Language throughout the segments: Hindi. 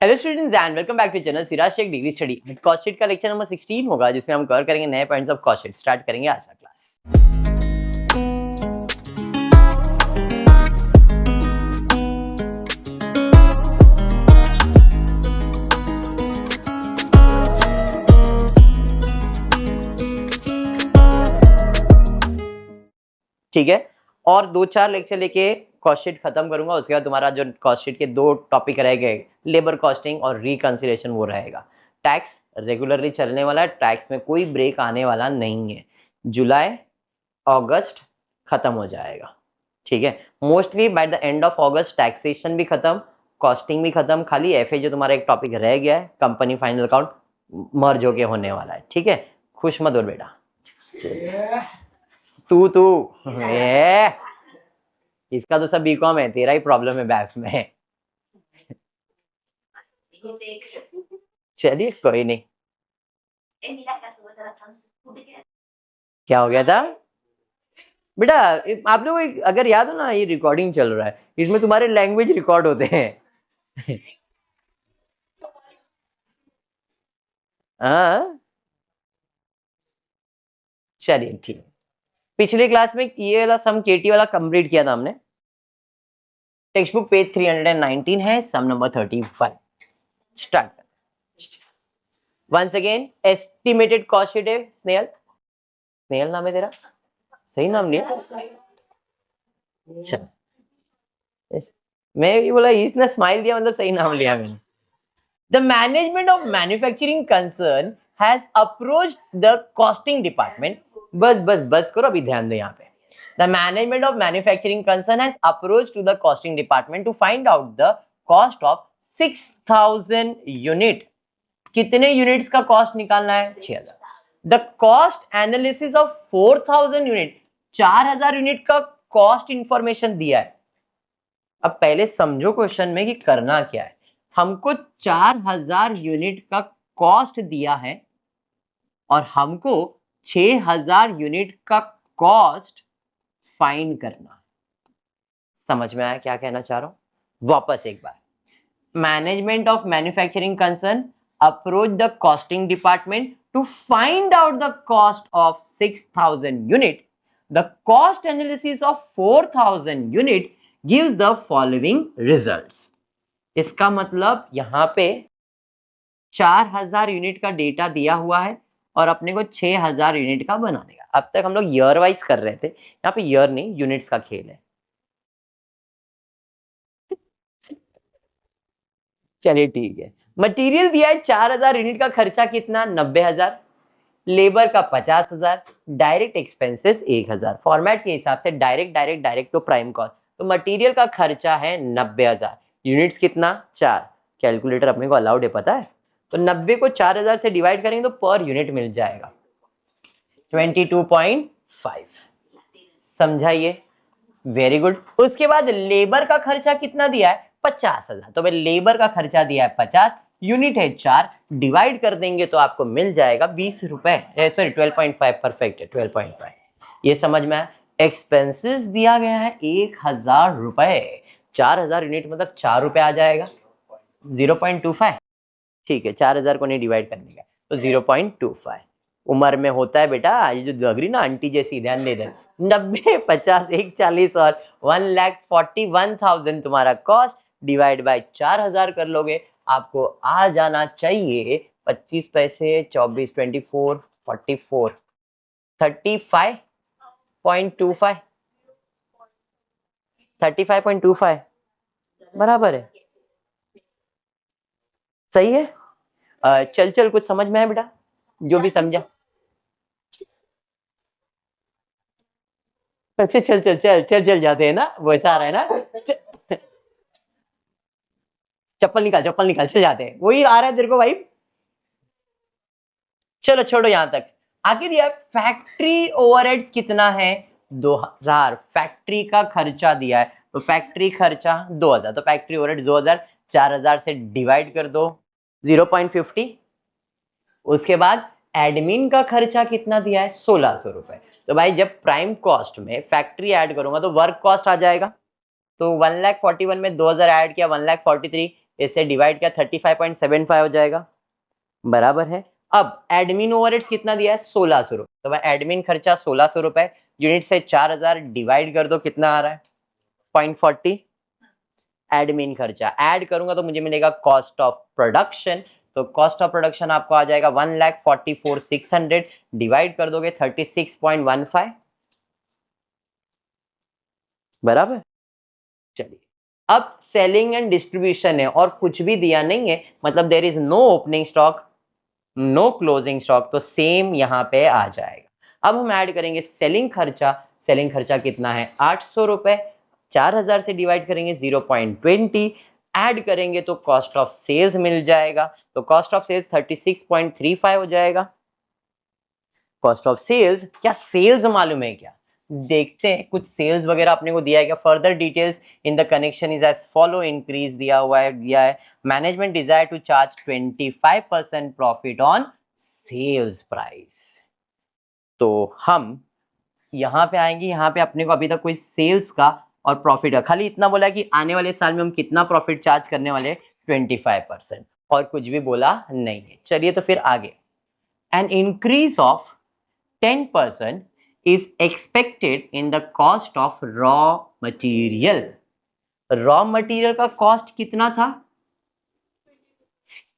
Hello students and welcome back to channel Siraj Shaikh degree study. Cost sheet का लेक्चर नंबर 16 होगा जिसमें हम कवर करेंगे नए points of cost sheet. Start करेंगे आज का क्लास। ठीक है, और 2-4 लेक्चर लेके कॉस्ट शीट खत्म करूंगा। उसके बाद तुम्हारा जो कॉस्ट शीट के 2 टॉपिक रह गए, लेबर कॉस्टिंग और रिकंसिलिएशन, वो रहेगा। टैक्स रेगुलरली चलने वाला है, टैक्स में कोई ब्रेक आने वाला नहीं है। जुलाई अगस्त खत्म हो जाएगा। ठीक है, mostly by the end of August taxation भी खत्म, कॉस्टिंग भी खत्म। खाली एफए जो तुम्हारा एक टॉपिक रह गया है, कंपनी फाइनल अकाउंट मर्ज होके होने वाला है। ठीक है, खुश मत हो बेटा। तू इसका तो सब बीकॉम है, तेरा ही प्रॉब्लम है बैफ में। चलिए कोई नहीं। क्या हो गया था बेटा? आप लोग अगर याद हो ना, ये रिकॉर्डिंग चल रहा है, इसमें तुम्हारे लैंग्वेज रिकॉर्ड होते हैं। हाँ चलिए ठीक। पिछले क्लास में ये वाला सम केटी वाला कंप्लीट किया था हमने। टेक्स्ट बुक पेज 319 है, sum number 35। Start. Once again estimated cost sheet है। स्नेहल, स्नेहल नाम है तेरा? सही नाम लिया? अच्छा, मैं भी बोला इसने स्माइल दिया मतलब सही नाम लिया मैंने। The management of manufacturing concern has approached the costing department. बस करो, अभी ध्यान दो यहाँ पे। The management of manufacturing concern has approached to the costing department to find out the cost of 6,000 unit. कितने यूनिट्स का कॉस्ट निकालना है? 6,000। The cost analysis of 4,000 unit, 4,000 unit का कॉस्ट इंफॉर्मेशन दिया है। अब पहले समझो क्वेश्चन में कि करना क्या है। हमको 4,000 यूनिट का कॉस्ट दिया है और हमको 6,000 यूनिट का कॉस्ट फाइंड करना। समझ में आया क्या कहना चाह रहा हूं? वापस एक बार। Management of manufacturing concern approach the costing department to find out the cost of 6,000 unit. The cost analysis of 4,000 unit gives the following results. इसका मतलब यहां पे 4,000 यूनिट का डेटा दिया हुआ है और अपने को 6,000 यूनिट का बनाने का। अब तक हम लोग ईयर वाइज कर रहे थे, यहाँ पे ईयर नहीं, यूनिट्स का खेल है। चलिए ठीक है। मटेरियल दिया है 4,000 यूनिट का खर्चा कितना? 90,000। लेबर का 50,000। Direct expenses 1,000। फॉर्मेट के हिसाब से डायरेक्ट तो प्राइम कॉस्ट, तो मटेरियल का खर्चा है 90,000। यूनिट्स कितना? 4। कैलकुलेटर अपने को अलाउड है, पता है? तो 90 को 4,000 से डिवाइड करेंगे तो पर यूनिट मिल जाएगा 22.5। समझाइए, वेरी गुड। उसके बाद लेबर का खर्चा कितना दिया है? 50,000। तो भाई लेबर का खर्चा दिया है 50, यूनिट है 4, डिवाइड कर देंगे तो आपको मिल जाएगा 20 रुपए, सॉरी 12.5। परफेक्ट है 12.5। ये समझ में आया। एक्सपेंसेस दिया गया है 1,000 रुपए, 4,000 यूनिट मतलब 4 रुपए आ जाएगा, 0.25। ठीक है, 4,000 को नहीं डिवाइड करने का तो 0.25। उम्र में होता है बेटा, ये जो लग रही ना आंटी जैसी, ध्यान दे दे। 90, 50, 140 और 1,41,000 तुम्हारा कॉस्ट, डिवाइड बाय 4,000 कर लोगे, आपको आ जाना चाहिए 25 पैसे, 24, 24, 44, 35.25। 35.25 बराबर है। सही है। चल कुछ समझ में आया बेटा? जो भी समझा चल जाते हैं ना, वो ऐसा आ रहा है ना। चप्पल निकाल चल जाते हैं, वही आ रहा है तेरे को भाई। चलो छोड़ो यहां तक। आगे दिया फैक्ट्री ओवरहेड्स कितना है? 2,000। फैक्ट्री का खर्चा दिया है तो फैक्ट्री खर्चा 2,000, तो फैक्ट्री ओवरहेड 2,000, 4,000 से डिवाइड कर दो 0.50। उसके बाद एडमिन का खर्चा कितना दिया है? 1,600 रुपए। तो भाई जब प्राइम कॉस्ट में फैक्ट्री ऐड करूंगा तो वर्क कॉस्ट आ जाएगा, तो 1,41,000 में 2,000 ऐड किया 1,43,000, इससे डिवाइड किया 35.75 हो जाएगा, बराबर है। अब एडमिन ओवरहेड्स कितना दिया है 1600 रुपए, तो भाई एडमिन खर्चा 1600 रुपए, यूनिट से 4000 डिवाइड कर दो, कितना आ रहा है 0.40। एडमिन खर्चा ऐड करूंगा तो मुझे मिलेगा कॉस्ट ऑफ प्रोडक्शन, तो कॉस्ट ऑफ प्रोडक्शन आपको आ जाएगा 1,44,600, डिवाइड कर दोगे 36.15, बराबर। चलिए अब सेलिंग एंड डिस्ट्रीब्यूशन है और कुछ भी दिया नहीं है, मतलब there is no opening stock, no closing stock, तो सेम यहां पे आ जाएगा। अब हम ऐड करेंगे सेलिंग खर्चा, सेलिंग खर्चा कितना है 800 रुपए, 4000 से डिवाइड करेंगे 0.20, ऐड करेंगे तो कॉस्ट ऑफ सेल्स मिल जाएगा, तो कॉस्ट ऑफ सेल्स 36.35 हो जाएगा। कॉस्ट ऑफ सेल्स, क्या सेल्स मालूम है क्या, देखते हैं कुछ सेल्स वगैरह अपने को दिया है क्या। Further details in the connection is as follow, increase दिया हुआ है, दिया है management desire to charge 25% profit on sales price. तो हम यहाँ पे आएंगे, यहाँ पे अपने को अभी तक कोई सेल्स का और प्रॉफिट का खाली इतना बोला कि आने वाले साल में हम कितना प्रॉफिट चार्ज करने वाले 25%, और कुछ भी बोला नहीं है। चलिए तो फिर आगे, an increase of 10% is expected in the cost of raw material। Raw material का कॉस्ट कितना था,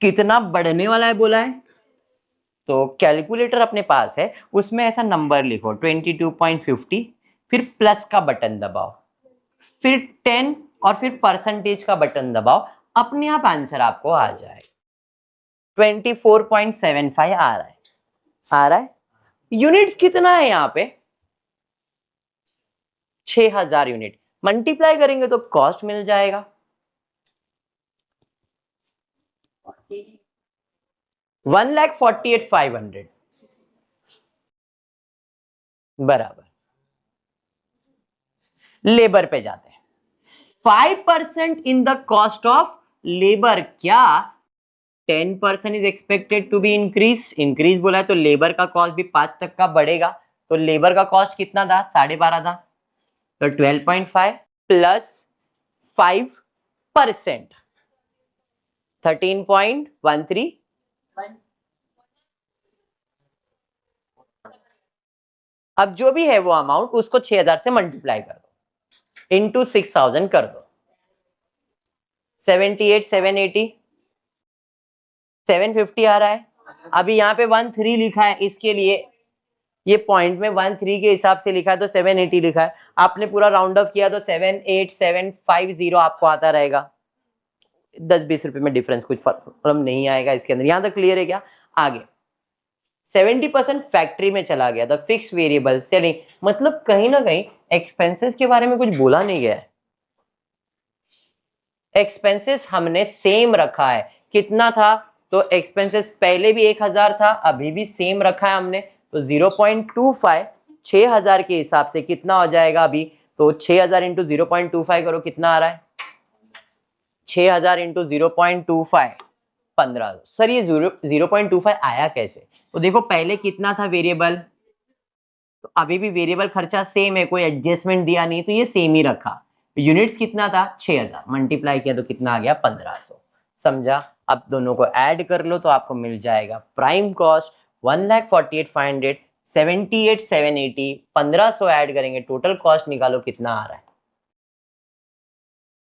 कितना बढ़ने वाला है बोला है, तो कैलकुलेटर अपने पास है, उसमें ऐसा नंबर लिखो 22.50, फिर प्लस का बटन दबाओ, फिर 10 और फिर परसेंटेज का बटन दबाओ, अपने आप आंसर आपको आ जाएगा। 24.75 आ रहा है, आ रहा है। यूनिट्स कितना है यहाँ पे 6000 यूनिट, मल्टीप्लाई करेंगे तो कॉस्ट मिल जाएगा 1,48,500, बराबर। लेबर पे जाते हैं, 5% in the cost of labour, क्या 10% is expected to be increase, increase बोला है तो लेबर का कॉस्ट भी 5% का बढ़ेगा, तो लेबर का कॉस्ट कितना था 12.5 था, तो 12.5 प्लस 5% 13.13, अब जो भी है वो अमाउंट उसको 6000 से मल्टीप्लाई कर दो, इंटू 6000 कर दो, 78, 780, 750 आ रहा है। अभी यहाँ पे 13 लिखा है, इसके लिए ये पॉइंट में 13 के हिसाब से लिखा है तो 780 लिखा है, आपने पूरा राउंड ऑफ किया तो 78750 आपको आता रहेगा। 10-20 रुपए में डिफरेंस कुछ प्रॉब्लम नहीं आएगा इसके अंदर, यहां तक क्लियर है क्या। आगे 70% फैक्ट्री में चला गया, द फिक्स वेरिएबल सेलिंग, मतलब कहीं ना कहीं एक्सपेंसेस के बारे में कुछ बोला नहीं गया है, एक्सपेंसेस हमने सेम रखा है, कितना था, तो एक्सपेंसेस पहले भी 1000 था, अभी भी सेम रखा है हमने, तो 0.25 6000 के हिसाब से कितना हो जाएगा अभी, तो 6000 इंटू 0.25 करो, कितना आ रहा है 6000 इंटू 0.25 1500। सर ये 0.25 आया कैसे, तो देखो पहले कितना था वेरिएबल, तो अभी भी वेरिएबल खर्चा सेम है, कोई एडजस्टमेंट दिया नहीं, तो ये सेम ही रखा। यूनिट्स कितना था 6000, मल्टीप्लाई किया तो कितना आ गया 1500, समझा। अब दोनों को ऐड कर लो तो आपको मिल जाएगा प्राइम कॉस्ट 1,48,500, 78,780, 1500 ऐड करेंगे, टोटल कॉस्ट निकालो कितना आ रहा है,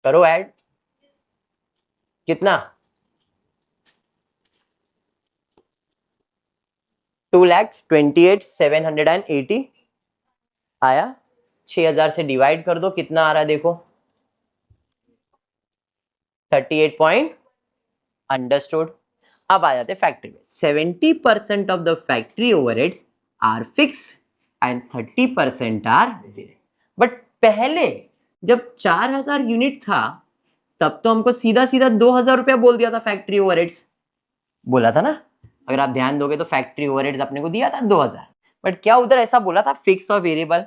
करो ऐड, कितना 2,28,780 आया, 6000 से डिवाइड कर दो, कितना आ रहा है देखो 38 पॉइंट, अंडरस्टूड। अब आ जाते फैक्ट्री में, 70% of the factory overheads are fixed and 30% are variable. But पहले जब 4000 यूनिट था तब तो हमको सीधा सीधा 2000 रुपया बोल दिया था फैक्ट्री ओवरहेड्स, बोला था ना, अगर आप ध्यान दोगे तो फैक्ट्री ओवरहेड्स अपने को दिया था 2000, बट क्या उधर ऐसा बोला था फिक्स और वेरिएबल,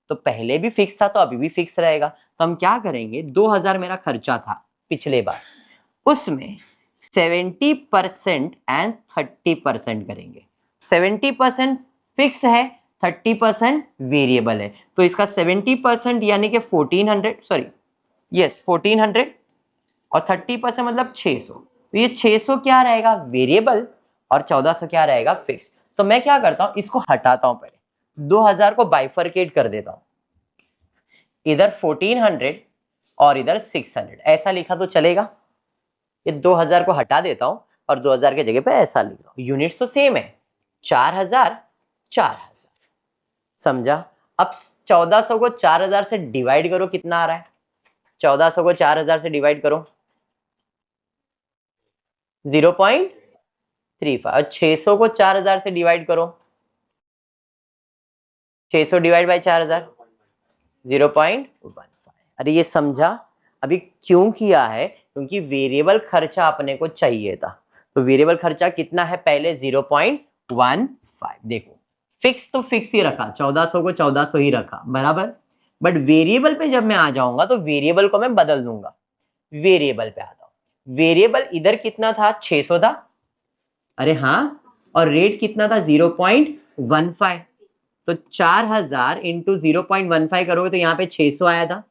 तो पहले भी फिक्स था तो अभी भी फिक्स रहेगा, तो हम क्या करेंगे 2000 मेरा खर्चा था पिछले बार, उसमें 70% एंड 30% करेंगे, 70% फिक्स है, 30% वेरिएबल है, तो इसका 70% यानी कि 1400, सॉरी यस 1400 और 30% मतलब 600, तो ये 600 क्या रहेगा वेरिएबल और 1400 क्या रहेगा फिक्स। तो मैं क्या करता हूं, इसको हटाता हूं, पहले 2000 को बाइफरकेट कर देता हूं, इधर 1400 और इधर 600, ऐसा लिखा तो चलेगा। ये 2000 को हटा देता हूं और 2000 के जगह पे ऐसा लिख रहा हूं, यूनिट्स तो सेम है, 4000 4000, समझा। अब 1400 को 4000 से डिवाइड करो, कितना आ रहा है, 1400 को 4000 से डिवाइड करो 0.35, और 600 को 4000 से डिवाइड करो, 600 डिवाइड बाई 4000 0.15। अरे ये समझा, अभी क्यों किया है, क्योंकि वेरिएबल खर्चा अपने को चाहिए था, तो वेरिएबल खर्चा कितना है पहले 0.15। देखो फिक्स तो फिक्स ही रखा, 1400 को 1400 ही रखा बराबर, बट वेरिएबल पे जब मैं आ जाऊंगा तो वेरिएबल को मैं बदल दूंगा। वेरिएबल पे आता हूं, वेरिएबल इधर कितना था 600 था, अरे हाँ, और रेट कितना था 0.15, तो 4000 इंटू 0.15 करोगे तो यहाँ पे 600 आया था।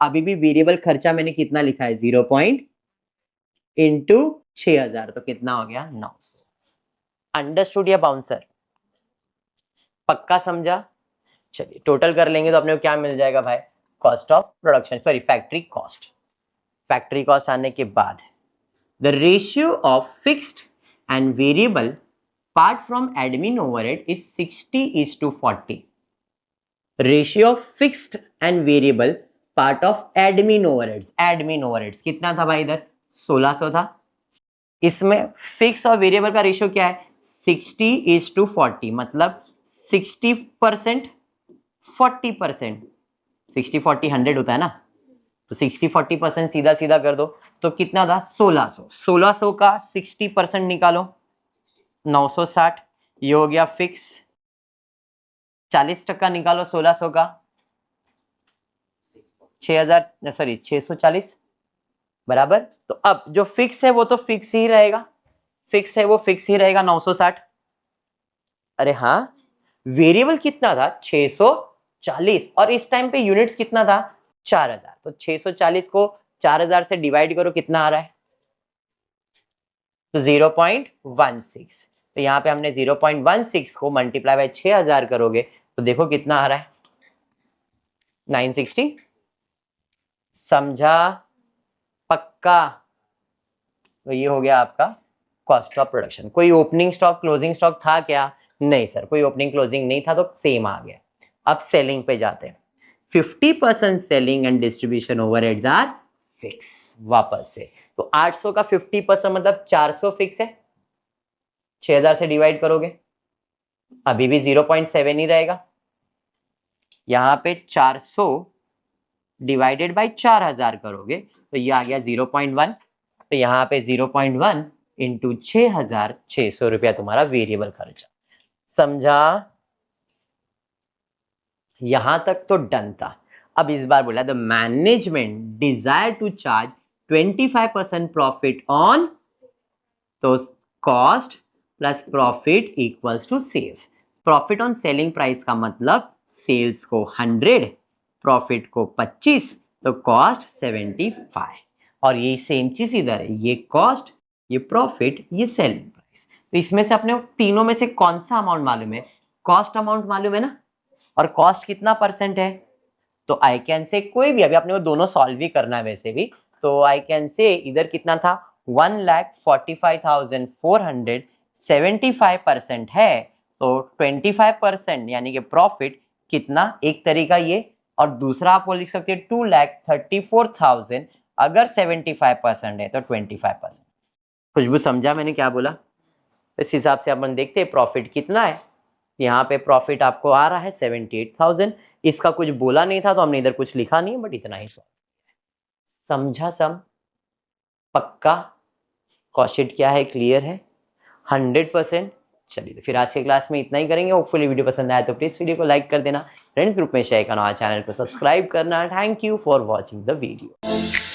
अभी भी वेरिएबल खर्चा मैंने कितना लिखा है 0 इंटू 6000, तो कितना हो गया 900। अंडरस्टूड या बाउंसर, पक्का समझा। चलिए टोटल कर लेंगे तो अपने को क्या मिल जाएगा भाई, cost of production, sorry factory cost. Factory cost आने के बाद the ratio of fixed and variable part from admin overhead is 60:40। Ratio of fixed and variable part of admin overheads, admin overheads कितना था भाई, इधर 1600 था, इसमें फिक्स और वेरिएबल का रेशियो क्या है 60:40, मतलब 60% 40%, 60-40 100 होता है ना, तो 60-40% सीधा सीधा कर दो, तो कितना था 1600, 1600 का 60% निकालो 960, ये हो गया फिक्स। 40% निकालो 1600 का 6000, सॉरी 640 बराबर। तो अब जो फिक्स है वो तो फिक्स ही रहेगा, फिक्स है वो फिक्स ही रहेगा 960। अरे हाँ, वेरिएबल कितना था 640, और इस टाइम पे यूनिट्स कितना था 4000, तो 640 को 4000 से डिवाइड करो, कितना आ रहा है, तो 0.16। तो यहाँ पे हमने 0.16 को मल्टीप्लाई बाय 6000 करोगे तो देखो कितना आ रहा है 960। समझा, पक्का। तो ये हो गया आपका कॉस्ट ऑफ प्रोडक्शन। कोई ओपनिंग स्टॉक क्लोजिंग स्टॉक था क्या, नहीं सर कोई ओपनिंग क्लोजिंग नहीं था, तो सेम आ गया। अब सेलिंग पे जाते हैं, 50% selling and distribution overheads are fix. वापस से तो 800 का 50% मतलब 400 फिक्स है, 6000 से डिवाइड करोगे अभी भी 0.7 ही रहेगा, यहाँ पे 400 डिवाइडेड बाई 4000 करोगे तो ये आ गया 0.1, तो यहाँ पे 0.1 इंटू 6600 रुपया तुम्हारा वेरिएबल खर्चा। समझा, यहां तक तो डन था। अब इस बार बोला the management desire to charge 25% profit on, तो cost plus profit equals to sales. Profit on selling price का मतलब सेल्स को 100, प्रॉफिट को 25, तो कॉस्ट 75, और ये सेम चीज इधर है, ये कॉस्ट ये प्रॉफिट ये सेलिंग प्राइस। तो इसमें से अपने तीनों में से कौन सा अमाउंट मालूम है, कॉस्ट अमाउंट मालूम है ना, और कॉस्ट कितना परसेंट है, तो आई कैन से कोई भी, अभी अपने को दोनों सॉल्व ही करना है वैसे भी, तो आई कैन से इधर कितना था 1,45,400, 75% है, तो 25% यानी कि प्रॉफिट कितना, एक तरीका ये, और दूसरा आप वो लिख सकते हैं 2,34,000, अगर 75% है तो 25%। खुशबू समझा मैंने क्या बोला, इस हिसाब से अपन देखते हैं प्रॉफिट कितना है। यहाँ पे प्रॉफिट आपको आ रहा है 78,000, इसका कुछ बोला नहीं था तो हमने इधर कुछ लिखा नहीं है, बट इतना ही समझा सम, पक्का। कॉस्ट शीट क्या है क्लियर है 100%। चलिए तो फिर आज के क्लास में इतना ही करेंगे। होपफुली वीडियो पसंद आया तो प्लीज वीडियो को लाइक कर देना, फ्रेंड्स ग्रुप में शेयर करना, चैनल को सब्सक्राइब करना। Thank you for watching the video.